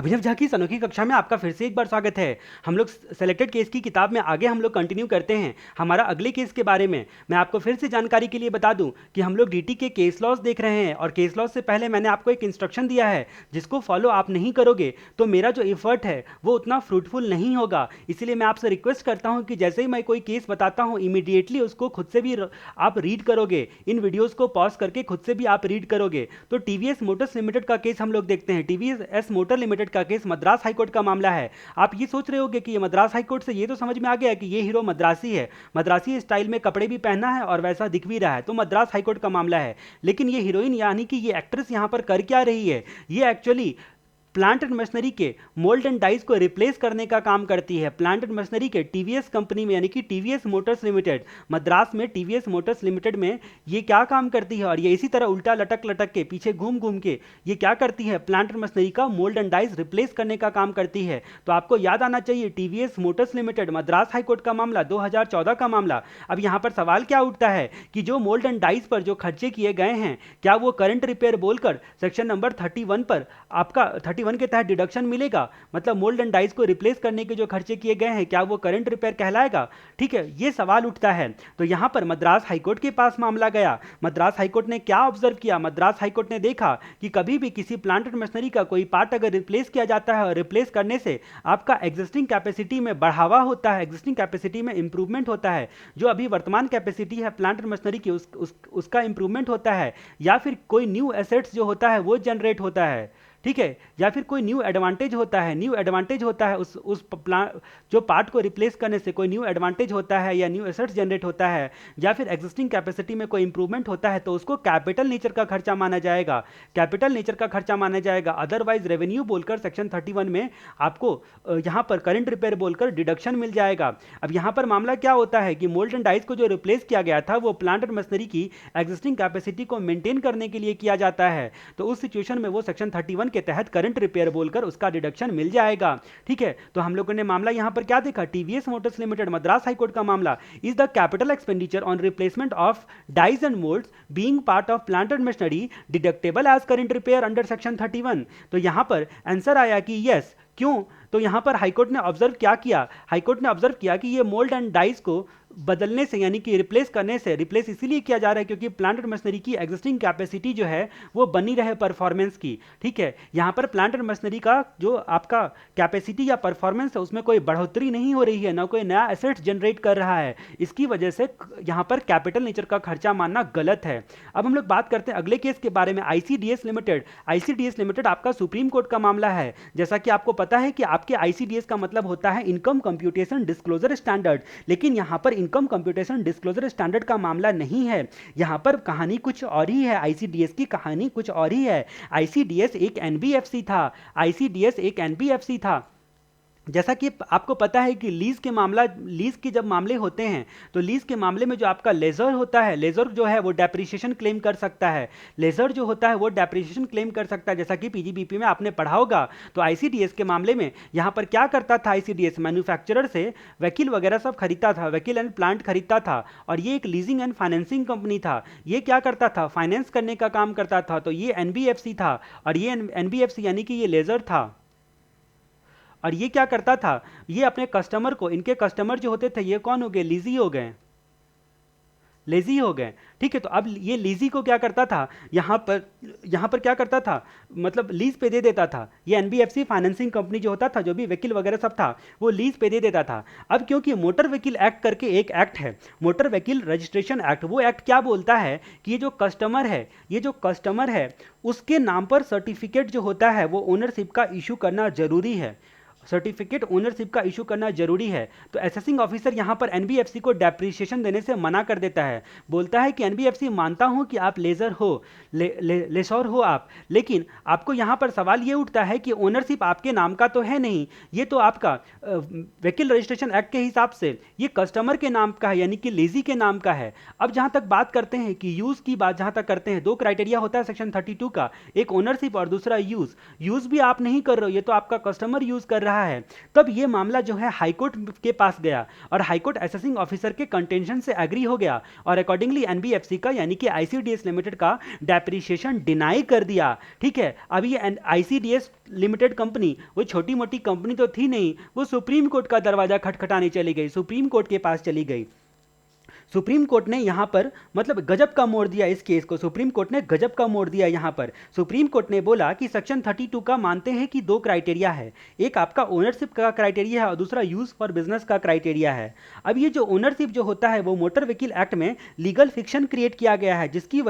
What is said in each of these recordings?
अभिनव झा की इस अनोखी कक्षा में आपका फिर से एक बार स्वागत है। हम लोग सेलेक्टेड केस की किताब में आगे हम लोग कंटिन्यू करते हैं हमारा अगले केस के बारे में। मैं आपको फिर से जानकारी के लिए बता दूं कि हम लोग डीटी के केस लॉस देख रहे हैं और केस लॉस से पहले मैंने आपको एक इंस्ट्रक्शन दिया है जिसको फॉलो आप नहीं करोगे तो मेरा जो एफर्ट है वो उतना फ्रूटफुल नहीं होगा। इसीलिए मैं आपसे रिक्वेस्ट करता हूँ कि जैसे ही मैं कोई केस बताता हूँ इमीडिएटली उसको खुद से भी आप रीड करोगे, इन वीडियोज़ को पॉज करके खुद से भी आप रीड करोगे। तो टीवीएस मोटर्स लिमिटेड का केस हम लोग देखते हैं। टीवीएस मोटर लिमिटेड का केस मद्रास हाईकोर्ट का मामला है। आप ये सोच रहे होंगे कि ये मद्रास हाईकोर्ट से ये तो समझ में आ गया कि ये हीरो मद्रासी है, मद्रासी स्टाइल में कपड़े भी पहना है और वैसा दिख भी रहा है, तो मद्रास हाईकोर्ट का मामला है। लेकिन ये हीरोइन यानी कि ये एक्ट्रेस यहां पर कर क्या रही है? ये एक्चुअली प्लांट एंड मशीनरी के मोल्ड एंड डाइस को रिप्लेस करने का काम करती है। प्लांट एंड मशीनरी के टीवीएस कंपनी में यानी कि टीवीएस मोटर्स लिमिटेड, मद्रास में टीवीएस मोटर्स लिमिटेड में ये क्या काम करती है? और ये इसी तरह उल्टा लटक लटक के पीछे घूम घूम के ये क्या करती है? प्लांट एंड मशीनरी का मोल्ड एंड डाइस रिप्लेस करने का काम करती है। तो आपको याद आना चाहिए टीवीएस मोटर्स लिमिटेड मद्रास हाईकोर्ट का मामला 2014 का मामला। अब यहाँ पर सवाल क्या उठता है कि जो मोल्ड एंड डाइस पर जो खर्चे किए गए हैं क्या वो करंट रिपेयर बोलकर सेक्शन नंबर 31 पर आपका 31 के तहत डिडक्शन मिलेगा? मतलब मोल्ड एंड डाइस को रिप्लेस करने के जो खर्चे किए गए हैं क्या वो करंट रिपेयर कहलाएगा? ठीक है, ये सवाल उठता है। तो यहां पर मद्रास हाईकोर्ट के पास मामला गया। मद्रास हाईकोर्ट ने क्या ऑब्जर्व किया? मद्रास हाईकोर्ट ने देखा कि कभी भी किसी प्लांट एंड मशीनरी का कोई पार्ट अगर रिप्लेस किया जाता है और रिप्लेस करने से आपका एग्जिस्टिंग कैपेसिटी में बढ़ावा होता है, एग्जिस्टिंग कैपेसिटी में इंप्रूवमेंट होता है, जो अभी वर्तमान कैपेसिटी है प्लांट एंड मशीनरी की उसका इंप्रूवमेंट होता है, या फिर कोई न्यू एसेट्स जो होता है वो जनरेट होता है, ठीक है, या फिर कोई न्यू एडवांटेज होता है, न्यू एडवांटेज होता है उस प्लान जो पार्ट को रिप्लेस करने से कोई न्यू एडवांटेज होता है या न्यू एसेट्स जनरेट होता है, या फिर एग्जिस्टिंग कैपेसिटी में कोई इंप्रूवमेंट होता है, तो उसको कैपिटल नेचर का खर्चा माना जाएगा, कैपिटल नेचर का खर्चा माना जाएगा। अदरवाइज रेवेन्यू बोलकर सेक्शन 31 में आपको यहाँ पर करंट रिपेयर बोलकर डिडक्शन मिल जाएगा। अब यहाँ पर मामला क्या होता है कि मोल्ड एंड डाइस को जो रिप्लेस किया गया था वो प्लांट एंड मशीनरी की एग्जिस्टिंग कैपेसिटी को मेंटेन करने के लिए किया जाता है। तो उस सिचुएशन में वो सेक्शन 31 के तहत करंट रिपेयर बोलकर उसका डिडक्शन मिल जाएगा। ठीक है, तो हम लोगों ने मामला यहां पर क्या देखा? टीवीएस मोटर्स लिमिटेड मद्रास हाईकोर्ट का मामला is the capital expenditure on replacement of dies and moulds being part of plant and machinery deductible as current repair under section 31। तो यहां पर आंसर आया कि यस। क्यों? तो यहां पर हाईकोर्ट ने ऑब्जर्व क्या किया? हाईकोर्ट ने ऑब्जर्व किया कि ये मोल्ड एंड डाइस को बदलने से यानी कि रिप्लेस करने से, रिप्लेस इसीलिए किया जा रहा है क्योंकि प्लांट एंड मशीनरी की एग्जिस्टिंग कैपेसिटी जो है वो बनी रहे परफॉर्मेंस की। ठीक है, यहां पर प्लांट एंड मशीनरी का जो आपका कैपेसिटी या परफॉर्मेंस है उसमें कोई बढ़ोतरी नहीं हो रही है, ना कोई नया एसेट जनरेट कर रहा है। इसकी वजह से यहां पर कैपिटल नेचर का खर्चा मानना गलत है। अब हम लोग बात करते हैं अगले केस के बारे में, आईसीडीएस लिमिटेड। आईसीडीएस लिमिटेड आपका सुप्रीम कोर्ट का मामला है। जैसा कि आपको पता है कि आपके आईसीडीएस का मतलब होता है इनकम कंप्यूटेशन डिस्क्लोजर स्टैंडर्ड, लेकिन यहां पर इनकम कंप्यूटेशन डिस्क्लोजर स्टैंडर्ड का मामला नहीं है। यहां पर कहानी कुछ और ही है, आईसीडीएस की कहानी कुछ और ही है। आईसीडीएस एक एनबीएफसी था, आईसीडीएस एक एनबीएफसी था। जैसा कि आपको पता है कि लीज के जब मामले होते हैं तो लीज के मामले में जो आपका लेजर होता है, लेजर जो है वो डेप्रिसिएशन क्लेम कर सकता है, लेजर जो होता है वो डेप्रिसिएशन क्लेम कर सकता है, जैसा कि पीजीबीपी में आपने पढ़ा होगा। तो आईसीडीएस के मामले में यहां पर क्या करता था? आईसीडीएस मैन्युफैक्चरर से वकील वगैरह सब खरीदता था, वकील एंड प्लांट खरीदता था, और ये एक लीजिंग एंड फाइनेंसिंग कंपनी था। ये क्या करता था? फाइनेंस करने का काम करता था। तो ये एनबीएफसी था, और ये एनबीएफसी यानी कि ये लेजर था। और ये क्या करता था? ये अपने कस्टमर को, इनके कस्टमर जो होते थे ये कौन हो गए? लीजी हो गए, लेजी हो गए। ठीक है, तो अब ये लीजी को क्या करता था? यहां पर क्या करता था? मतलब लीज पे दे देता था। ये एनबीएफसी फाइनेंसिंग कंपनी जो होता था, जो भी वकील वगैरह सब था, वो लीज पे दे देता था। अब क्योंकि मोटर वकील एक्ट करके एक एक्ट है, मोटर वकील रजिस्ट्रेशन एक्ट, वो एक्ट क्या बोलता है कि ये जो कस्टमर है उसके नाम पर सर्टिफिकेट जो होता है वो ओनरशिप का इशू करना जरूरी है, सर्टिफिकेट ओनरशिप का इशू करना जरूरी है। तो असेसिंग ऑफिसर यहां पर एनबीएफसी को डेप्रिसिएशन देने से मना कर देता है, बोलता है कि एनबीएफसी मानता हूं कि आप लेजर हो, लेसोर हो आप, लेकिन आपको यहां पर सवाल ये उठता है कि ओनरशिप आपके नाम का तो है नहीं, ये तो आपका वकील रजिस्ट्रेशन एक्ट के हिसाब से ये कस्टमर के नाम का है, यानी कि लेजी के नाम का है। अब जहां तक बात करते हैं कि यूज की बात जहां तक करते हैं, दो क्राइटेरिया होता है सेक्शन 32 का, एक ओनरशिप और दूसरा यूज। यूज भी आप नहीं कर रहे हो, ये तो आपका कस्टमर यूज कर रहा रहा है, तब ये मामला जो है हाईकोर्ट के पास गया और हाईकोर्ट असेसिंग ऑफिसर के कंटेंशन से एग्री हो गया और अकॉर्डिंगली एनबीएफसी का यानी कि आईसीडीएस लिमिटेड का डेप्रिसिएशन डिनाई कर दिया। ठीक है, अब ये आईसीडीएस लिमिटेड कंपनी वो छोटी मोटी कंपनी तो थी नहीं, वो सुप्रीम कोर्ट का दरवाजा खटखटाने चली गई, सुप्रीम कोर्ट के पास चली गई। सुप्रीम कोर्ट ने यहां पर मतलब गजब का मोड़ दिया इस केस को, सुप्रीम कोर्ट ने गजब का मोड़ दिया यहां पर। सुप्रीम कोर्ट ने बोला कि सेक्शन 32 का मानते हैं कि दो क्राइटेरिया है, एक आपका ओनरशिप का क्राइटेरिया है और दूसरा यूज फॉर बिजनेस का क्राइटेरिया है। अब ये जो ओनरशिप जो होता है वो मोटर व्हीकल एक्ट में लीगल फिक्शन क्रिएट किया गया है, जिसकी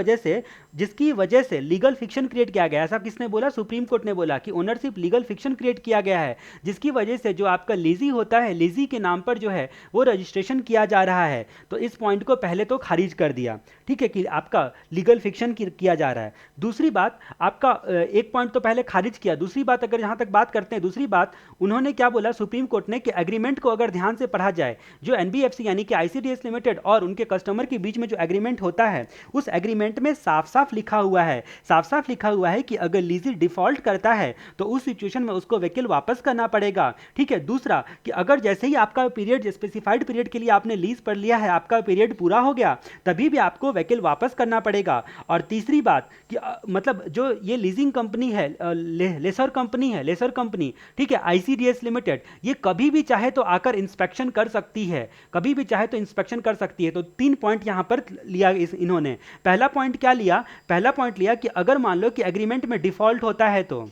वजह से लीगल फिक्शन क्रिएट किया गया है। ऐसा किसने बोला? सुप्रीम कोर्ट ने बोला कि ओनरशिप लीगल फिक्शन क्रिएट किया गया है, जिसकी वजह से जो आपका लीजी होता है, लीजी के नाम पर जो है वो रजिस्ट्रेशन किया जा रहा है। तो इस पॉइंट को पहले तो खारिज कर दिया, ठीक है, कि आपका लीगल फिक्शन किया जा रहा है। दूसरी बात, आपका एक पॉइंट तो पहले खारिज किया। दूसरी बात अगर यहां तक बात करते हैं, दूसरी बात उन्होंने क्या बोला सुप्रीम कोर्ट ने कि एग्रीमेंट को अगर ध्यान से पढ़ा जाए, जो एनबीएफसी यानी कि आईसीडीएस लिमिटेड और उनके कस्टमर के बीच में जो एग्रीमेंट होता है, उस एग्रीमेंट में साफ साफ लिखा हुआ है, साफ साफ लिखा हुआ है कि अगर लीजी डिफॉल्ट करता है तो उस सिचुएशन में उसको व्हीकल वापस करना पड़ेगा। ठीक है, दूसरा कि अगर जैसे ही आपका पीरियड स्पेसिफाइड पीरियड के लिए आपने लीज पर लिया है, आपका पीरियड पूरा हो गया, तभी भी आपको व्हीकल वापस करना पड़ेगा। और तीसरी बात कि मतलब जो ये लीजिंग कंपनी है, लेसर कंपनी, ठीक है, आईसीडीएस लिमिटेड, ये कभी भी चाहे तो आकर इंस्पेक्शन कर सकती है, कभी भी चाहे तो इंस्पेक्शन कर सकती है। तो 3 पॉइंट यहां पर लिया इन्होंने। पहला पॉइंट क्या लिया? पहला पॉइंट लिया कि अगर मान लो कि एग्रीमेंट में डिफॉल्ट होता है, तो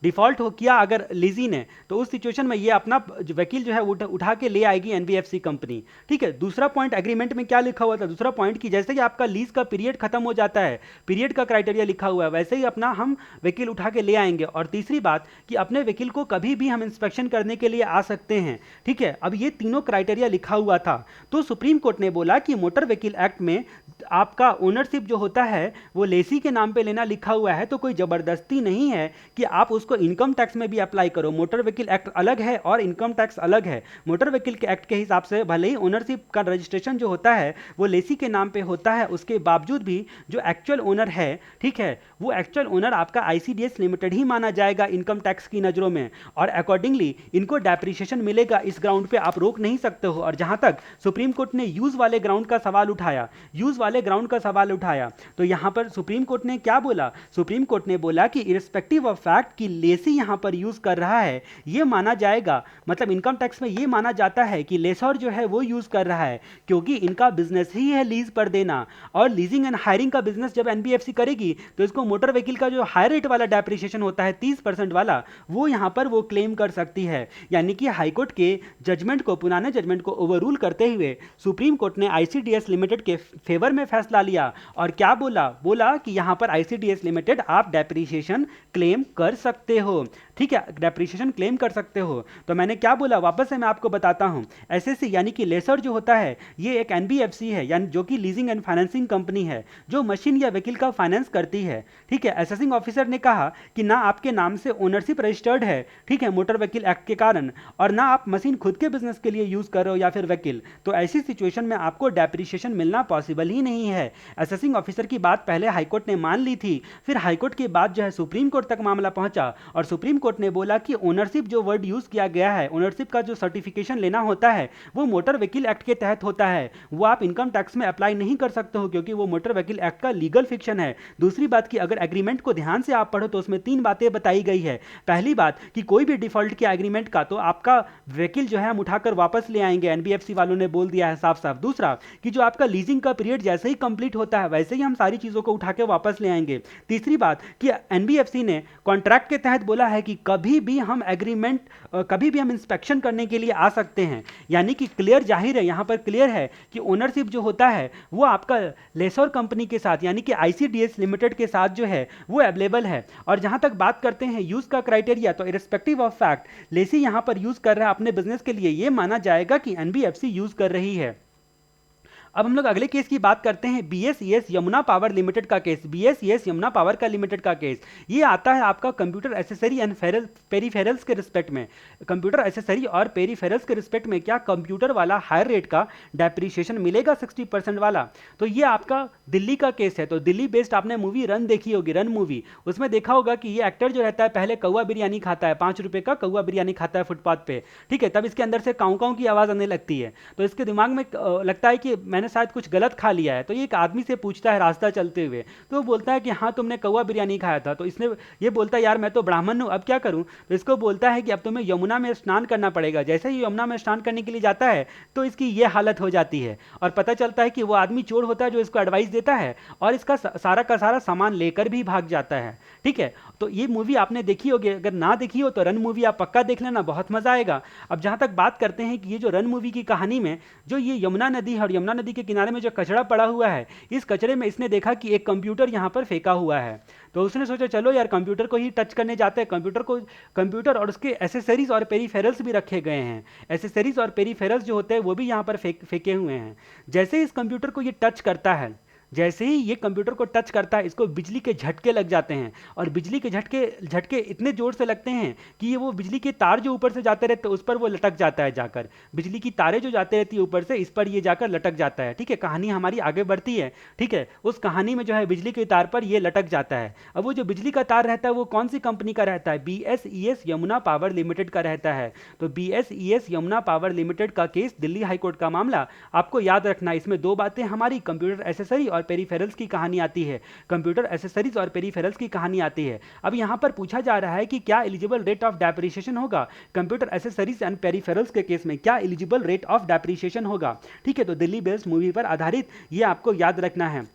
डिफॉल्ट हो किया अगर लीजी ने, तो उस सिचुएशन में ये अपना वकील जो है उठा के ले आएगी एनबीएफसी कंपनी। ठीक है, दूसरा पॉइंट एग्रीमेंट में क्या लिखा हुआ था? दूसरा पॉइंट कि जैसे कि आपका लीज का पीरियड खत्म हो जाता है, पीरियड का क्राइटेरिया लिखा हुआ है, वैसे ही अपना हम वकील उठा के ले आएंगे। और तीसरी बात कि अपने वकील को कभी भी हम इंस्पेक्शन करने के लिए आ सकते हैं। ठीक है, अब ये तीनों क्राइटेरिया लिखा हुआ था। तो सुप्रीम कोर्ट ने बोला कि मोटर व्हीकल एक्ट में आपका ओनरशिप जो होता है वो लेसी के नाम पे लेना लिखा हुआ है, तो कोई जबरदस्ती नहीं है कि आप उसको इनकम टैक्स में भी अप्लाई करो। मोटर व्हीकल एक्ट अलग है और इनकम टैक्स अलग है। मोटर व्हीकल के एक्ट के हिसाब से भले ही ओनरशिप का रजिस्ट्रेशन जो होता है वो लेसी के नाम पे होता है, उसके बावजूद भी जो एक्चुअल ओनर है, ठीक है, वो एक्चुअल ओनर आपका आईसीडीएस लिमिटेड ही माना जाएगा इनकम टैक्स की नजरों में, और अकॉर्डिंगली इनको डेप्रिसिएशन मिलेगा। इस ग्राउंड पे आप रोक नहीं सकते हो। और जहां तक सुप्रीम कोर्ट ने यूज वाले ग्राउंड का सवाल उठाया, तो यहां पर सुप्रीम कोर्ट ने क्या बोला? सुप्रीम कोर्ट ने बोला कि इररिस्पेक्टिव ऑफ फैक्ट कि लेसी यहां पर यूज कर रहा है, यह माना जाएगा, मतलब इनकम टैक्स में यह माना जाता है कि लेसर जो है वो यूज कर रहा है, क्योंकि इनका बिजनेस ही है लीज पर देना। और लीजिंग एंड हायरिंग का बिजनेस जब एनबीएफसी करेगी तो इसको मोटर व्हीकल का जो हाई रेट वाला डेप्रिसिएशन होता है 30% वाला, वो यहां पर वो क्लेम कर सकती है। यानी कि हाईकोर्ट के जजमेंट को, पुराने जजमेंट को ओवररूल करते हुए सुप्रीम कोर्ट ने आईसीडीएस लिमिटेड के फेवर में फैसला लिया। और क्या बोला कि यहां पर आईसीडीएस लिमिटेड आप डेप्रिसिएशन क्लेम कर सकते हो। ठीक है, डेप्रिसिएशन क्लेम कर सकते हो। तो मैंने क्या बोला, वापस से मैं आपको बताता हूं। एसएससी यानी कि लेसर जो होता है ये एक एनबीएफसी है, यानी जो कि लीजिंग एंड फाइनेंसिंग कंपनी है, जो मशीन या व्हीकल का फाइनेंस करती है। ठीक है, असेसिंग ऑफिसर ने कहा कि ना आपके नाम से ओनरशिप रजिस्टर्ड है, ठीक है, मोटर व्हीकल एक्ट के कारण, और ना आप मशीन खुद के बिजनेस के लिए यूज कर रहे हो या फिर व्हीकल, तो ऐसी सिचुएशन में आपको डेप्रिसिएशन मिलना पॉसिबल ही नहीं है। असेसिंग ऑफिसर की बात पहले हाईकोर्ट ने मान ली थी, फिर हाईकोर्ट के बाद जो है सुप्रीम कोर्ट तक मामला पहुंचा और सुप्रीम कोर्ट ने बोला कि ओनरशिप जो वर्ड यूज किया गया है, ओनरशिप का जो सर्टिफिकेशन लेना होता है वो मोटर व्हीकल एक्ट के तहत होता है, वो आप इनकम टैक्स में अप्लाई नहीं कर सकते हो, क्योंकि वो मोटर व्हीकल एक्ट का लीगल फिक्शन है। दूसरी बात कि अगर एग्रीमेंट को ध्यान से आप पढ़ो तो उसमें 3 बातें बताई गई है। पहली बात कि कोई भी डिफॉल्ट किया एग्रीमेंट का तो आपका व्हीकल जो है हम उठाकर वापस ले आएंगे, एनबीएफसी वालों ने बोल दिया है साफ साफ। दूसरा कि जो आपका लीजिंग का पीरियड जैसे ही कंप्लीट होता है वैसे ही हम सारी चीजों को उठा के वापस ले आएंगे। तीसरी बात कि एनबीएफसी ने कॉन्ट्रैक्ट के तहत बोला है कि कभी भी हम इंस्पेक्शन करने के लिए आ सकते हैं। यानी कि क्लियर, जाहिर है, यहां पर क्लियर है कि ओनरशिप जो होता है वो आपका लेसर कंपनी के साथ यानी कि आईसीडीएस लिमिटेड के साथ जो है वो अवेलेबल है। और जहां तक बात करते हैं यूज का क्राइटेरिया, तो इररिस्पेक्टिव ऑफ फैक्ट लेसी यहां पर यूज कर रहा है अपने बिजनेस के लिए, यह माना जाएगा कि एनबीएफसी यूज कर रही है। अब हम लोग अगले केस की बात करते हैं, BSES यमुना पावर लिमिटेड का केस। BSES यमुना पावर का लिमिटेड का केस ये आता है आपका कंप्यूटर एसेसरी एंड पेरीफेरल्स के रिस्पेक्ट में। कंप्यूटर एसेसरी और पेरीफेरल्स के रिस्पेक्ट में क्या कंप्यूटर वाला हायर रेट का डेप्रीशिएशन मिलेगा 60% वाला। तो ये आपका दिल्ली का केस है। तो दिल्ली बेस्ड आपने मूवी रन देखी होगी, रन मूवी, उसमें देखा होगा कि ये एक्टर जो रहता है पहले कौवा बिरयानी खाता है, 5 रुपए का कौवा बिरयानी खाता है फुटपाथ पे, ठीक है। तब इसके अंदर से काऊ काऊ की आवाज़ आने लगती है, तो इसके दिमाग में लगता है कि मैंने शायद कुछ गलत खा लिया है। तो ये एक आदमी से पूछता है रास्ता चलते हुए, तो वो बोलता है कि हाँ तुमने कौवा बिरयानी खाया था। तो इसने ये बोलता है यार मैं तो ब्राह्मण हूँ, अब क्या करूँ। तो इसको बोलता है कि अब तुम्हें यमुना में स्नान करना पड़ेगा। जैसे ही यमुना में स्नान करने के लिए जाता है तो इसकी ये हालत हो जाती है, और पता चलता है कि वो आदमी चोर होता है जो इसको एडवाइस देता है, और इसका सारा का सारा सामान लेकर भी भाग जाता है, ठीक है। तो ये मूवी आपने देखी होगी, अगर ना देखी हो तो रन मूवी आप पक्का देख लेना, बहुत मजा आएगा। अब जहाँ तक बात करते हैं कि ये जो रन मूवी की कहानी में जो ये यमुना नदी है और यमुना नदी के किनारे में जो कचरा पड़ा हुआ है, इस कचरे में इसने देखा कि एक कंप्यूटर यहाँ पर फेंका हुआ है। तो उसने सोचा चलो यार कंप्यूटर को ही टच करने जाते हैं। कंप्यूटर और उसके एसेसरीज और पेरीफेरल्स भी रखे गए हैं। एसेसरीज और पेरीफेरल्स जो होते हैं वो भी यहाँ पर फेंके हुए हैं। जैसे ही इस कंप्यूटर को ये टच करता है, जैसे ही ये कंप्यूटर को टच करता है, इसको बिजली के झटके लग जाते हैं, और बिजली के झटके इतने जोर से लगते हैं कि ये वो बिजली के तार जो ऊपर से जाते रहते हैं उस पर वो लटक जाता है जाकर। बिजली की तारें जो जाते रहती है ऊपर से, इस पर ये जाकर लटक जाता है, ठीक है। कहानी हमारी आगे बढ़ती है, ठीक है। उस कहानी में जो है बिजली के तार पर ये लटक जाता है। अब वो जो बिजली का तार रहता है वो कौन सी कंपनी का रहता है, BSES यमुना पावर लिमिटेड का रहता है। तो BSES यमुना पावर लिमिटेड का केस, दिल्ली हाईकोर्ट का मामला, आपको याद रखना। इसमें दो बातें हमारी कंप्यूटर एसेसरी और पेरीफेरल्स की कहानी आती है, कंप्यूटर एसेसरीज और पेरीफेरल्स की कहानी आती है। अब यहां पर पूछा जा रहा है कि क्या एलिजिबल रेट ऑफ डेप्रिसिएशन होगा कंप्यूटर एसेसरीज एंड पेरीफेरल्स के केस में, क्या एलिजिबल रेट ऑफ डेप्रिसिएशन होगा, ठीक है। तो दिल्ली बेस्ड मूवी पर आधारित ये आपको याद रखना है।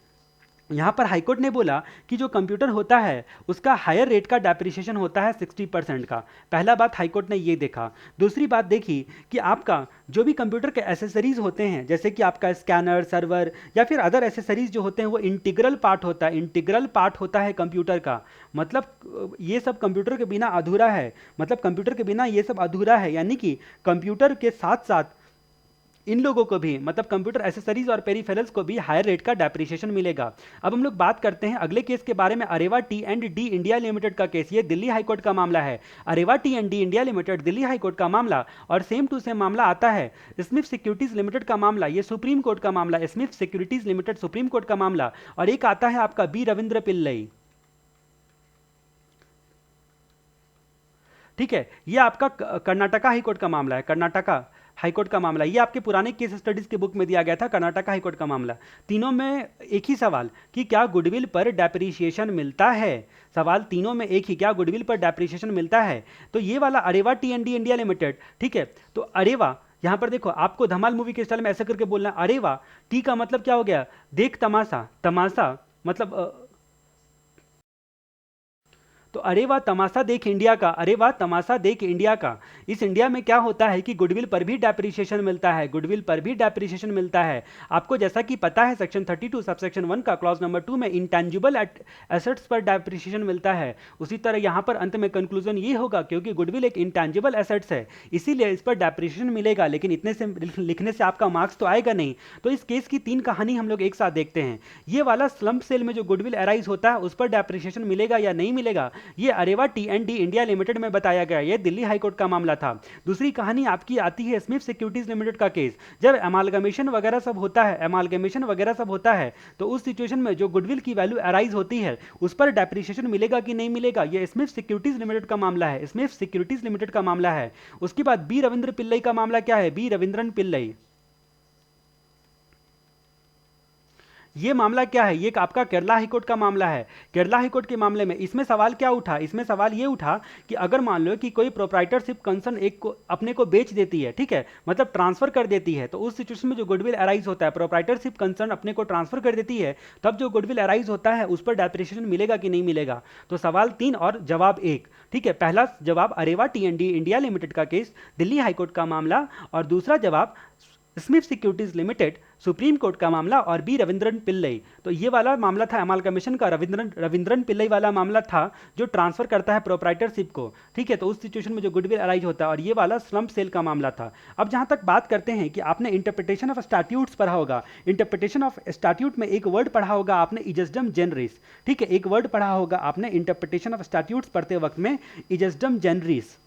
यहाँ पर हाईकोर्ट ने बोला कि जो कंप्यूटर होता है उसका हायर रेट का डेप्रिसिएशन होता है 60% का। पहला बात हाईकोर्ट ने ये देखा। दूसरी बात देखी कि आपका जो भी कंप्यूटर के एसेसरीज होते हैं, जैसे कि आपका स्कैनर, सर्वर या फिर अदर एसेसरीज जो होते हैं, वो इंटीग्रल पार्ट होता है। इंटीग्रल पार्ट होता है कंप्यूटर का, मतलब ये सब कंप्यूटर के बिना अधूरा है, मतलब कंप्यूटर के बिना ये सब अधूरा है। यानी कि कंप्यूटर के साथ साथ इन लोगों को भी, मतलब कंप्यूटर एसेसरीज और पेरीफेरल्स को भी हायर रेट का डेप्रिसिएशन मिलेगा। अब हम लोग बात करते हैं अगले केस के बारे में, अरेवा T&D इंडिया लिमिटेड का केस। ये दिल्ली हाईकोर्ट का मामला है। अरेवा T&D India limited, Delhi high court का मामला, और सेम टू सेम मामला आता है स्मिथ सिक्योरिटीज लिमिटेड का मामला। ये सुप्रीम कोर्ट का मामला, Smith securities limited supreme court का मामला। और एक आता है आपका बी रविंद्र पिल्लई, ठीक है। ये आपका कर्नाटका हाईकोर्ट का मामला है, कर्नाटका हाईकोर्ट का मामला। ये आपके पुराने केस स्टडीज के बुक में दिया गया था, कर्नाटका हाईकोर्ट का मामला। तीनों में एक ही सवाल कि क्या गुडविल पर डेप्रिसिएशन मिलता है। सवाल तीनों में एक ही, क्या गुडविल पर डेप्रिसिएशन मिलता है। तो ये वाला अरेवा T&D इंडिया लिमिटेड, ठीक है। तो अरेवा, यहां पर देखो आपको धमाल मूवी के स्टाइल में ऐसे करके बोलना, अरेवा टी का मतलब क्या हो गया, देख तमाशा, तमाशा मतलब तो अरे वाह तमाशा देख इंडिया का, अरे वाह तमाशा देख इंडिया का। इस इंडिया में क्या होता है कि गुडविल पर भी डेप्रिसिएशन मिलता है, गुडविल पर भी डेप्रिसिएशन मिलता है। आपको जैसा कि पता है सेक्शन 32 सबसेक्शन 1 का क्लॉज नंबर 2 में इंटेंजिबल एसेट्स पर डेप्रिसिएशन मिलता है। उसी तरह यहां पर अंत में कंक्लूजन ये होगा क्योंकि गुडविल एक इंटेंजिबल एसेट्स है इसीलिए इस पर डेप्रिसिएशन मिलेगा, लेकिन इतने से लिखने से आपका मार्क्स तो आएगा नहीं। तो इस केस की तीन कहानी हम लोग एक साथ देखते हैं। ये वाला स्लम्प सेल में जो गुडविल अराइज होता है उस पर डेप्रिसिएशन मिलेगा या नहीं मिलेगा, ये अरेवा T&D इंडिया लिमिटेड में बताया गया। ये दिल्ली हाईकोर्ट का मामला था। दूसरी कहानी आपकी आती है स्मिथ सिक्योरिटीज लिमिटेड का केस। जब एमालगमेशन वगैरह सब होता है, एमालगमेशन वगैरह सब होता है, तो उस सिचुएशन में जो गुडविल की वैल्यू अराइज होती है उस पर डेप्रिसिएशन मिलेगा कि नहीं मिलेगा, ये स्मिथ सिक्योरिटीज लिमिटेड का मामला है, स्मिथ सिक्योरिटीज लिमिटेड का मामला है। उसके बाद बी रविंद्र पिल्लई का मामला क्या है, बी रविंद्रन पिल्लई, ये मामला क्या है, ये आपका केरला हाईकोर्ट का मामला है। केरला हाईकोर्ट के मामले में इसमें सवाल क्या उठा, इसमें सवाल ये उठा कि अगर मान लो कि कोई प्रोप्राइटरशिप कंसर्न एक को अपने को बेच देती है, ठीक है, मतलब ट्रांसफर कर देती है, तो उस सिचुएशन में जो गुडविल अराइज होता है, प्रोप्राइटरशिप कंसर्न अपने को ट्रांसफर कर देती है, तब जो गुडविल अराइज होता है उस पर डेप्रिसिएशन मिलेगा कि नहीं मिलेगा। तो सवाल 3 और जवाब 1, ठीक है। पहला जवाब अरेवा T&D इंडिया लिमिटेड का केस, दिल्ली हाईकोर्ट का मामला, और दूसरा जवाब Smith securities limited, supreme court का मामला, और बी रविंद्रन पिल्लई। तो ये वाला मामला था अमालगमेशन का, रविंद्रन पिल्लई वाला मामला था जो ट्रांसफर करता है प्रोप्राइटरशिप को, ठीक है। तो उस सिचुएशन में जो गुडविल अराइज होता है, और ये वाला स्लम्प सेल का मामला था। अब जहां तक बात करते हैं कि आपने इंटरप्रिटेशन ऑफ स्टैट्यूट्स पढ़ा होगा, इंटरप्रिटेशन ऑफ स्टैट्यूट में एक वर्ड पढ़ा होगा आपने, इजस्डम जनरिस, ठीक है। एक वर्ड पढ़ा होगा आपने इंटरप्रिटेशन ऑफ स्टैट्यूट्स पढ़ते वक्त में, इजस्डम जनरिस।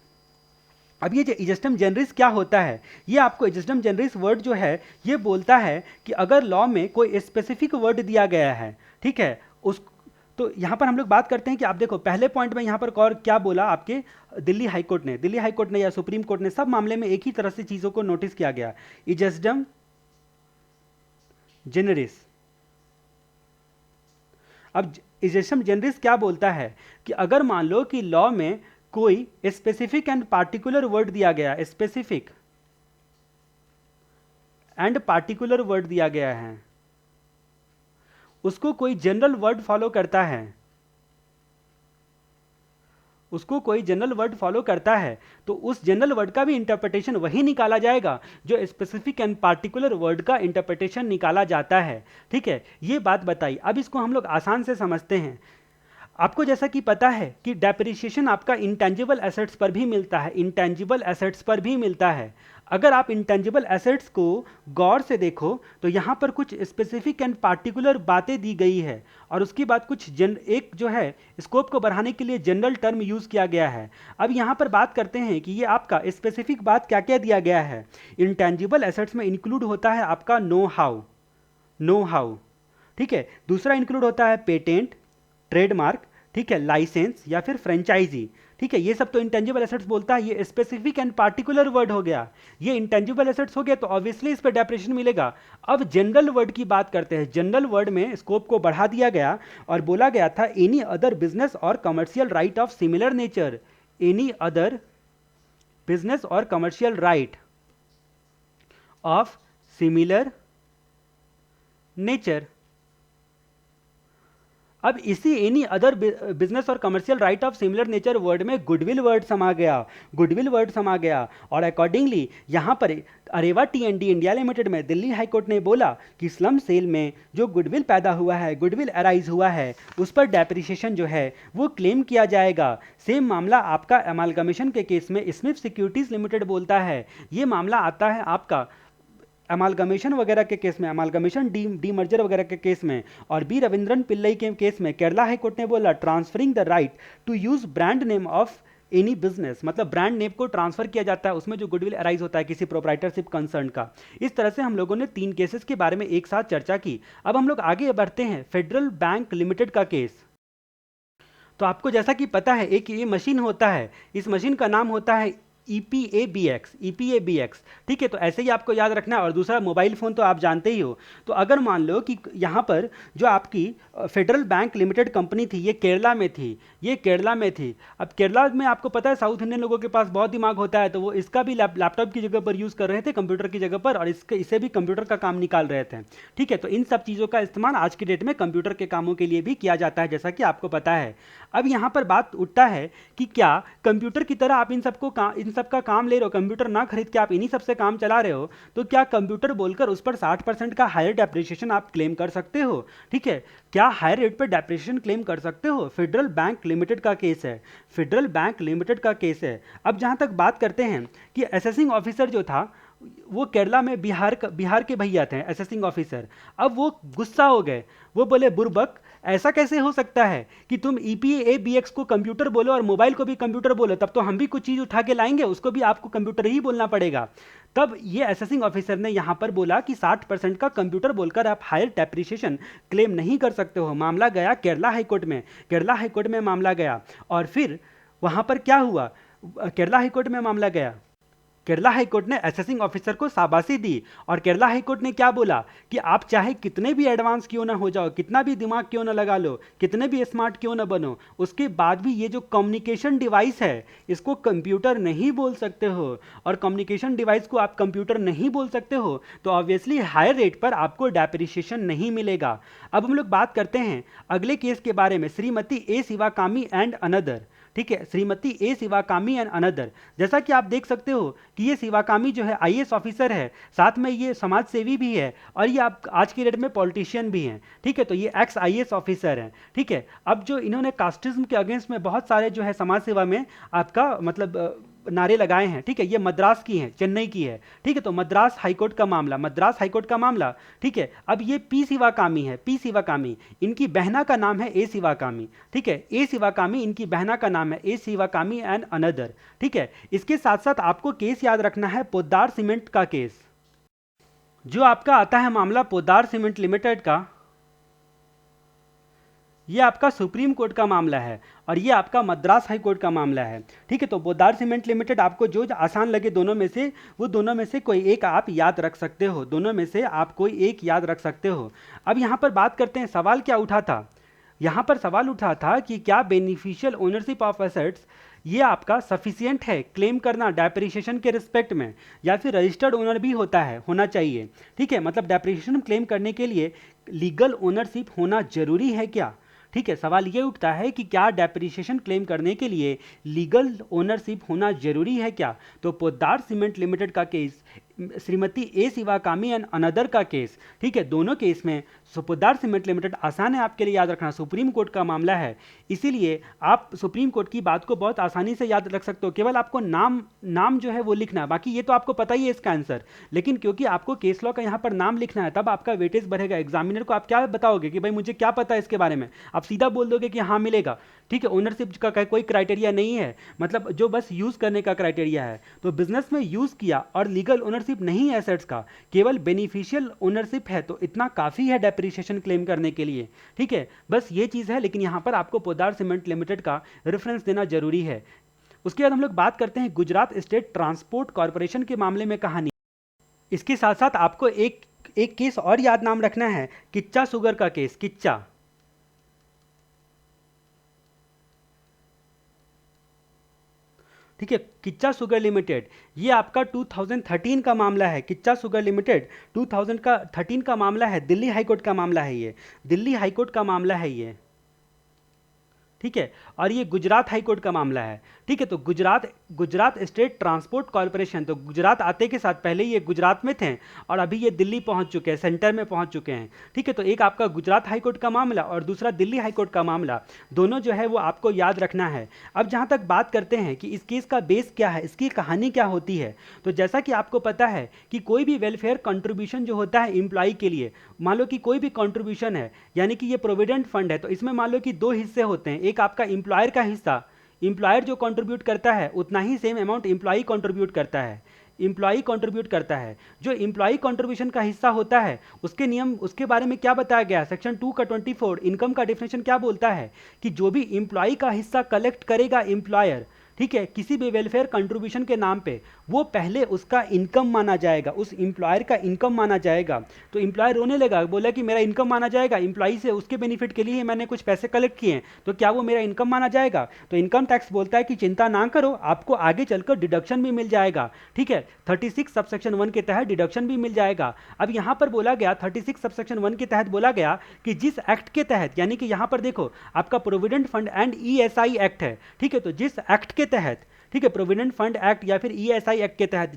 अब ये जो इजस्टम जनरिस क्या होता है, ये आपको इजस्टम जनरिस वर्ड जो है ये बोलता है कि अगर लॉ में कोई स्पेसिफिक वर्ड दिया गया है, ठीक है, उस तो यहाँ पर हम लोग बात करते हैं कि आप देखो पहले पॉइंट में यहाँ पर और क्या बोला आपके दिल्ली हाईकोर्ट ने या सुप्रीम कोर्ट ने, सब मामले में एक ही तरह से चीज़ों को नोटिस किया गया, इजस्टम जनरिस। अब इजस्टम जनरिस क्या बोलता है कि अगर मान लो कि लॉ में कोई स्पेसिफिक एंड पार्टिकुलर वर्ड दिया गया, स्पेसिफिक एंड पार्टिकुलर वर्ड दिया गया है, उसको कोई जनरल वर्ड फॉलो करता है, उसको कोई जनरल वर्ड फॉलो करता है, तो उस जनरल वर्ड का भी इंटरप्रिटेशन वही निकाला जाएगा जो स्पेसिफिक एंड पार्टिकुलर वर्ड का इंटरप्रिटेशन निकाला जाता है, ठीक है। ये बात बताई। अब इसको हम लोग आसान से समझते हैं। आपको जैसा कि पता है कि डेप्रिसिएशन आपका इंटेंजिबल एसेट्स पर भी मिलता है, इंटेंजिबल एसेट्स पर भी मिलता है। अगर आप इंटेंजिबल एसेट्स को गौर से देखो तो यहाँ पर कुछ स्पेसिफिक एंड पार्टिकुलर बातें दी गई है, और उसके बाद कुछ एक जो है स्कोप को बढ़ाने के लिए जनरल टर्म यूज़ किया गया है। अब यहाँ पर बात करते हैं कि ये आपका स्पेसिफिक बात क्या क्या दिया गया है। इंटेंजिबल एसेट्स में इंक्लूड होता है आपका नो हाउ, ठीक है। दूसरा इंक्लूड होता है पेटेंट, ट्रेडमार्क, ठीक है, लाइसेंस या फिर फ्रेंचाइजी, ठीक है। ये सब तो इंटेंजिबल एसेट्स बोलता है। ये स्पेसिफिक एंड पार्टिकुलर वर्ड हो गया, ये इंटेंजिबल एसेट्स हो गया, तो ऑब्वियसली इस पर डेप्रिसिएशन मिलेगा। अब जनरल वर्ड की बात करते हैं। जनरल वर्ड में स्कोप को बढ़ा दिया गया और बोला गया था any other business or commercial right of similar nature, any other business or commercial right of similar nature. अब इसी any other business or commercial right of similar nature word में गुडविल वर्ड समा गया, और अकॉर्डिंगली यहां पर अरेवा टी&डी India limited में Delhi high court ने बोला कि स्लम सेल में जो गुडविल पैदा हुआ है, गुडविल अराइज हुआ है, उस पर डेप्रिसिएशन जो है वो क्लेम किया जाएगा। सेम मामला आपका अमालगमेशन के केस में स्मिथ सिक्योरिटीज लिमिटेड बोलता है। ये मामला आता है आपका अमालगमेशन वगैरह के केस में, अमालगमेशन डी मर्जर वगैरह के केस में, और बी रविंद्रन पिल्लई के केस में केरला हाईकोर्ट ने बोला transferring the right to use brand name of any business, मतलब ब्रांड नेम को ट्रांसफर किया जाता है उसमें जो गुडविल अराइज होता है किसी प्रोप्राइटरशिप कंसर्न का। इस तरह से हम लोगों ने 3 केसेस के बारे में एक साथ चर्चा की। अब हम लोग आगे बढ़ते हैं फेडरल बैंक लिमिटेड का केस। तो आपको जैसा कि पता है एक ये मशीन होता है, इस मशीन का नाम होता है EPABX, ठीक है। तो ऐसे ही आपको याद रखना है। और दूसरा मोबाइल फ़ोन तो आप जानते ही हो। तो अगर मान लो कि यहाँ पर जो आपकी फेडरल बैंक लिमिटेड कंपनी थी ये केरला में थी, अब केरला में आपको पता है साउथ इंडियन लोगों के पास बहुत दिमाग होता है, तो वो इसका भी लैपटॉप की जगह पर यूज़ कर रहे थे, कंप्यूटर की जगह पर, और इसे भी कंप्यूटर का काम निकाल रहे थे, ठीक है। तो इन सब चीज़ों का इस्तेमाल आज की डेट में कंप्यूटर के कामों के लिए भी किया जाता है, जैसा कि आपको पता है। अब यहाँ पर बात उठता है कि क्या कंप्यूटर की तरह आप इन सब का काम ले रहे हो, कंप्यूटर ना खरीद के आप इन्हीं सब से काम चला रहे हो, तो क्या कंप्यूटर बोलकर उस पर 60% का हायर डेप्रिसिएशन आप क्लेम कर सकते हो, ठीक है। क्या हायर रेट पर डेप्रिसिएशन क्लेम कर सकते हो? फेडरल बैंक लिमिटेड का केस है। अब जहाँ तक बात करते हैं कि असेसिंग ऑफिसर जो था वो केरला में बिहार के भैया थे असेसिंग ऑफिसर। अब वो गुस्सा हो गए, वो बोले बुर्बक, ऐसा कैसे हो सकता है कि तुम EPABX को कंप्यूटर बोलो और मोबाइल को भी कंप्यूटर बोलो, तब तो हम भी कुछ चीज़ उठा के लाएंगे, उसको भी आपको कंप्यूटर ही बोलना पड़ेगा। तब ये असेसिंग ऑफिसर ने यहाँ पर बोला कि 60% का कंप्यूटर बोलकर आप हायर डेप्रिसिएशन क्लेम नहीं कर सकते हो। मामला गया केरला हाईकोर्ट में मामला गया, और फिर वहाँ पर क्या हुआ, केरला हाईकोर्ट में मामला गया, केरला हाईकोर्ट ने असेसिंग ऑफिसर को शाबाशी दी, और केरला हाईकोर्ट ने क्या बोला कि आप चाहे कितने भी एडवांस क्यों ना हो जाओ, कितना भी दिमाग क्यों ना लगा लो, कितने भी स्मार्ट क्यों ना बनो, उसके बाद भी ये जो कम्युनिकेशन डिवाइस है इसको कंप्यूटर नहीं बोल सकते हो, और कम्युनिकेशन डिवाइस को आप कंप्यूटर नहीं बोल सकते हो, तो ऑब्वियसली हायर रेट पर आपको डेप्रिसिएशन नहीं मिलेगा। अब हम लोग बात करते हैं अगले केस के बारे में, Shrimati A Sivakami and another, ठीक है, Shrimati A Sivakami and another. जैसा कि आप देख सकते हो कि ये शिवाकामी जो है आईएएस ऑफिसर है, साथ में ये समाज सेवी भी है, और ये आप आज की डेट में पॉलिटिशियन भी हैं। ठीक है, तो ये एक्स आईएएस ऑफिसर हैं। ठीक है, अब जो इन्होंने कास्टिज्म के अगेंस्ट में बहुत सारे जो है समाज सेवा में आपका मतलब नारे लगाए हैं। ठीक है, ये मद्रास की हैं, चेन्नई की है। ठीक है, तो मद्रास हाईकोर्ट का मामला, मद्रास हाईकोर्ट का मामला। ठीक है, अब ये पी शिवाकामी है, पी शिवाकामी, इनकी बहना का नाम है ए शिवाकामी। ठीक है, ए शिवाकामी इनकी बहना का नाम है, ए शिवाकामी एंड अनदर। ठीक है, इसके साथ साथ आपको केस याद रखना है पोद्दार सीमेंट का केस। जो आपका आता है मामला पोद्दार सीमेंट लिमिटेड का, ये आपका सुप्रीम कोर्ट का मामला है और ये आपका मद्रास हाई कोर्ट का मामला है। ठीक है, तो पोद्दार सीमेंट लिमिटेड आपको जो आसान लगे दोनों में से, वो दोनों में से कोई एक आप याद रख सकते हो, दोनों में से आप कोई एक याद रख सकते हो। अब यहाँ पर बात करते हैं, सवाल क्या उठा था, यहाँ पर सवाल उठा था कि क्या बेनिफिशियल ओनरशिप ऑफ एसेट्स ये आपका सफिशिएंट है क्लेम करना डेप्रिसिएशन के रिस्पेक्ट में, या फिर रजिस्टर्ड ओनर भी होना चाहिए। ठीक है, मतलब डेप्रिसिएशन क्लेम करने के लिए लीगल ओनरशिप होना जरूरी है क्या। ठीक है, सवाल ये उठता है कि क्या डेप्रिसिएशन क्लेम करने के लिए लीगल ओनरशिप होना जरूरी है क्या। तो पोद्दार सीमेंट लिमिटेड का case, Shrimati A Sivakami and another का केस, ठीक है, दोनों केस में पोद्दार सीमेंट लिमिटेड आसान है आपके लिए याद रखना, सुप्रीम कोर्ट का मामला है, इसीलिए आप सुप्रीम कोर्ट की बात को बहुत आसानी से याद रख सकते हो। केवल आपको नाम जो है वो लिखना है, बाकी ये तो आपको पता ही है इसका आंसर, लेकिन क्योंकि आपको केस लॉ का यहाँ पर नाम लिखना है तब आपका वेटेज बढ़ेगा। एग्जामिनर को आप क्या बताओगे कि भाई मुझे क्या पता है इसके बारे में, आप सीधा बोल दोगे कि हाँ मिलेगा। ठीक है, ओनरशिप का कोई क्राइटेरिया नहीं है, मतलब जो बस यूज करने का क्राइटेरिया है। तो बिजनेस में यूज किया और लीगल ओनरशिप नहीं है एसेट्स का, केवल बेनिफिशियल ओनरशिप है, तो इतना काफी है डेप्रिसिएशन क्लेम करने के लिए। ठीक है, बस ये चीज है, लेकिन यहां पर आपको पोद्दार सीमेंट लिमिटेड का रेफरेंस देना जरूरी है। उसके बाद हम लोग बात करते हैं गुजरात स्टेट ट्रांसपोर्ट कॉर्पोरेशन के मामले में कहानी। इसके साथ साथ आपको एक केस और याद नाम रखना है, किच्चा शुगर का केस, किच्चा। ठीक है, किच्चा शुगर लिमिटेड, ये आपका 2013 का मामला है। किच्चा शुगर लिमिटेड 2013 का मामला है, दिल्ली हाईकोर्ट का मामला है, ये दिल्ली हाईकोर्ट का मामला है ये। ठीक है, और ये गुजरात हाईकोर्ट का मामला है। ठीक है, तो गुजरात स्टेट ट्रांसपोर्ट कॉर्पोरेशन, तो गुजरात आते के साथ पहले ये गुजरात में थे और अभी ये दिल्ली पहुंच चुके हैं, सेंटर में पहुंच चुके हैं। ठीक है, तो एक आपका गुजरात हाईकोर्ट का मामला और दूसरा दिल्ली हाईकोर्ट का मामला, दोनों जो है वो आपको याद रखना है। अब जहां तक बात करते हैं कि इस केस का बेस क्या है, इसकी कहानी क्या होती है, तो जैसा कि आपको पता है कि कोई भी वेलफेयर कंट्रीब्यूशन जो होता है एम्प्लॉय के लिए, मान लो कि कोई भी कंट्रीब्यूशन है, यानी कि ये प्रोविडेंट फंड है, तो इसमें मान लो कि दो हिस्से होते हैं, एक आपका एम्प्लॉयर का हिस्सा, एम्प्लॉयर जो कंट्रीब्यूट करता है उतना ही सेम अमाउंट एम्प्लॉय कंट्रीब्यूट करता है, एम्प्लॉय कंट्रीब्यूट करता है। जो एम्प्लॉय कंट्रीब्यूशन का हिस्सा होता है उसके नियम, उसके बारे में क्या बताया गया है, सेक्शन 2 का 24 इनकम का डेफिनेशन क्या बोलता है कि जो भी एम्प्लॉय का हिस्सा कलेक्ट करेगा एम्प्लॉयर, ठीक है, किसी भी वेलफेयर कंट्रीब्यूशन के नाम पे, वो पहले उसका इनकम माना जाएगा, उस एम्प्लॉयर का इनकम माना जाएगा। तो एम्प्लॉयर रोने लगा, बोला कि मेरा इनकम माना जाएगा, एम्प्लॉई से उसके बेनिफिट के लिए मैंने कुछ पैसे कलेक्ट किए हैं, तो क्या वो मेरा इनकम माना जाएगा। तो इनकम टैक्स बोलता है कि चिंता ना करो, आपको आगे चलकर डिडक्शन भी मिल जाएगा। ठीक है, 36 सबसेक्शन 1 के तहत डिडक्शन भी मिल जाएगा। अब यहां पर बोला गया 36 सबसेक्शन 1 के तहत बोला गया कि जिस एक्ट के तहत, यानी कि यहां पर देखो आपका provident fund and ESI act है। ठीक है, तो जिस एक्ट के तहत, ठीक है, प्रोविडेंट फंड एक्ट या फिर ईएसआई एक्ट के तहत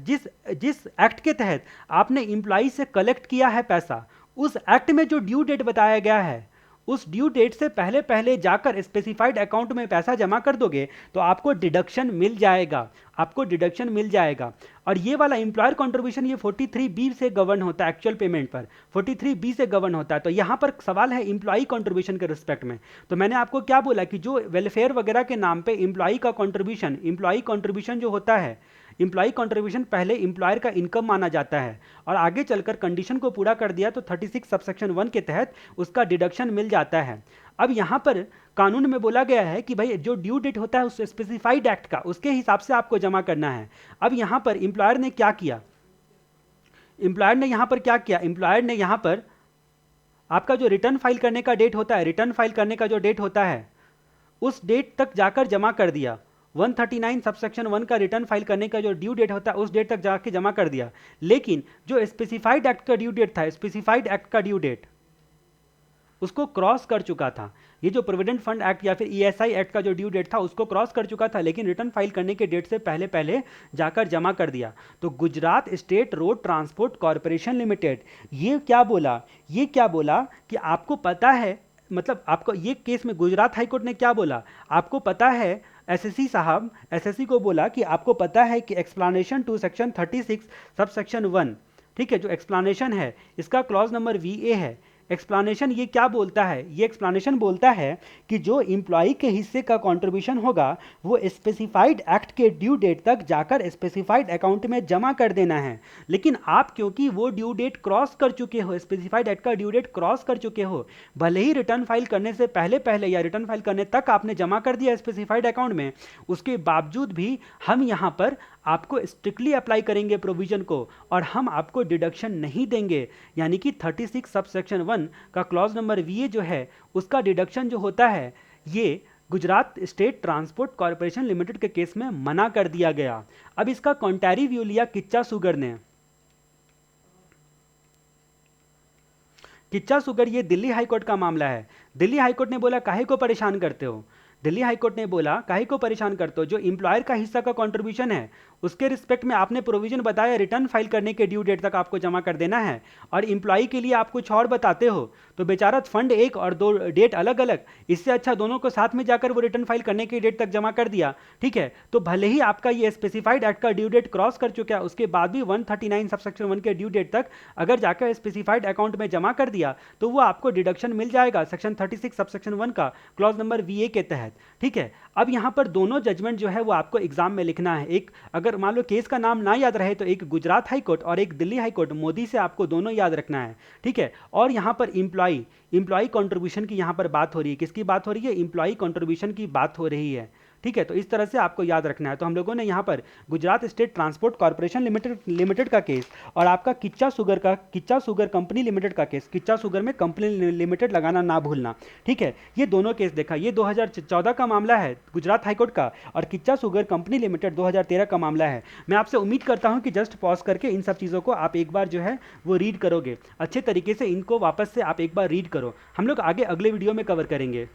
जिस एक्ट के तहत आपने एम्प्लॉय से कलेक्ट किया है पैसा, उस एक्ट में जो ड्यू डेट बताया गया है, उस ड्यू डेट से पहले पहले जाकर स्पेसिफाइड अकाउंट में पैसा जमा कर दोगे तो आपको डिडक्शन मिल जाएगा, आपको डिडक्शन मिल जाएगा। और ये वाला एम्प्लॉयर कंट्रीब्यूशन ये 43B से गवर्न होता है, एक्चुअल पेमेंट पर 43B से गवर्न होता है। तो यहाँ पर सवाल है एम्प्लॉय कंट्रीब्यूशन के रिस्पेक्ट में, तो मैंने आपको क्या बोला कि जो वेलफेयर वगैरह के नाम पे एम्प्लॉय का कंट्रीब्यूशन, एम्प्लॉय कंट्रीब्यूशन जो होता है, एम्प्लॉय कंट्रीब्यूशन पहले एम्प्लॉयर का इनकम माना जाता है और आगे चलकर कंडीशन को पूरा कर दिया तो 36 सबसेक्शन 1 के तहत उसका डिडक्शन मिल जाता है। अब यहाँ पर कानून में बोला गया है कि भाई जो ड्यू डेट होता है उस स्पेसिफाइड एक्ट का, उसके हिसाब से आपको जमा करना है। अब यहाँ पर एम्प्लॉयर ने क्या किया, एम्प्लॉयर ने यहाँ पर क्या किया, एम्प्लॉयर ने यहाँ पर आपका जो रिटर्न फाइल करने का डेट होता है, रिटर्न फाइल करने का जो डेट होता है उस डेट तक जाकर जमा कर दिया। 139 सबसेक्शन 1 का रिटर्न फाइल करने का जो ड्यू डेट होता है उस डेट तक जाके जमा कर दिया, लेकिन जो स्पेसिफाइड एक्ट का ड्यू डेट था, स्पेसिफाइड एक्ट का ड्यू डेट, उसको क्रॉस कर चुका था। ये जो प्रोविडेंट फंड एक्ट या फिर ईएसआई एक्ट का जो ड्यू डेट था उसको क्रॉस कर चुका था, लेकिन रिटर्न फाइल करने के डेट से पहले पहले जाकर जमा कर दिया। तो Gujarat state road transport corporation limited ये क्या बोला कि आपको पता है, मतलब आपको ये केस में गुजरात हाईकोर्ट ने क्या बोला, आपको पता है, एसएससी साहब एसएससी को बोला कि आपको पता है कि explanation to section 36 sub section 1, ठीक है, जो एक्सप्लानेशन है इसका क्लॉज नंबर VA है। एक्सप्लानेशन ये क्या बोलता है, ये एक्सप्लानेशन बोलता है कि जो इंप्लॉई के हिस्से का कंट्रीब्यूशन होगा वो स्पेसिफाइड एक्ट के ड्यू डेट तक जाकर स्पेसिफाइड अकाउंट में जमा कर देना है। लेकिन आप क्योंकि वो ड्यू डेट क्रॉस कर चुके हो, स्पेसिफाइड एक्ट का ड्यू डेट क्रॉस कर चुके हो, भले ही रिटर्न फाइल करने से पहले पहले या रिटर्न फाइल करने तक आपने जमा कर दिया स्पेसिफाइड अकाउंट में, उसके बावजूद भी हम यहाँ पर आपको स्ट्रिक्टली अप्लाई करेंगे प्रोविजन को और हम आपको डिडक्शन नहीं देंगे। यानी कि 36 सब सेक्शन 1 का क्लॉज नंबर VA जो है उसका डिडक्शन जो होता है ये Gujarat state transport corporation limited के केस में मना कर दिया गया। अब इसका कॉन्ट्रैरी व्यू लिया किच्चा सुगर ने। किच्चा सुगर ये दिल्ली हाईकोर्ट का मामला है। दिल्ली हाईकोर्ट ने बोला काहे को परेशान करते हो, दिल्ली हाईकोर्ट ने बोला काहे को परेशान करते हो, जो इंप्लॉयर का हिस्सा का कंट्रीब्यूशन है उसके रिस्पेक्ट में आपने प्रोविजन बताया रिटर्न फाइल करने के ड्यू डेट तक आपको जमा कर देना है, और इंप्लॉई के लिए आप कुछ और बताते हो, तो बेचारा फंड 1 और 2 डेट अलग अलग, इससे अच्छा दोनों को साथ में जाकर वो रिटर्न फाइल करने की डेट तक जमा कर दिया। ठीक है, तो भले ही आपका ये स्पेसिफाइड एक्ट का ड्यू डेट क्रॉस कर चुका है, उसके बाद भी 139 सबसेक्शन 1 के ड्यू डेट तक अगर जाकर स्पेसिफाइड अकाउंट में जमा कर दिया तो वो आपको डिडक्शन मिल जाएगा सेक्शन 36 सबसेक्शन 1 का क्लॉज नंबर VA के तहत। ठीक है, अब यहां पर दोनों जजमेंट जो है वो आपको एग्जाम में लिखना है। एक अगर मान लो केस का नाम ना याद रहे तो एक गुजरात हाई कोर्ट और एक दिल्ली हाई कोर्ट, मोदी से आपको दोनों याद रखना है। ठीक है, और यहां पर इंप्लॉई कंट्रीब्यूशन की यहां पर बात हो रही है, किसकी बात हो रही है, इंप्लॉई कंट्रीब्यूशन की बात हो रही है। ठीक है, तो इस तरह से आपको याद रखना है। तो हम लोगों ने यहाँ पर Gujarat state transport corporation limited का केस और आपका किच्चा सुगर कंपनी लिमिटेड का केस, किच्चा सुगर में कंपनी लिमिटेड लगाना ना भूलना। ठीक है, ये दोनों केस देखा, ये 2014 का मामला है गुजरात हाईकोर्ट का, और किच्चा सुगर कंपनी लिमिटेड 2013 का मामला है। मैं आपसे उम्मीद करता हूँ कि जस्ट पॉज करके इन सब चीज़ों को आप एक बार जो है वो रीड करोगे अच्छे तरीके से, इनको वापस से आप एक बार रीड करो। हम लोग आगे अगले वीडियो में कवर करेंगे।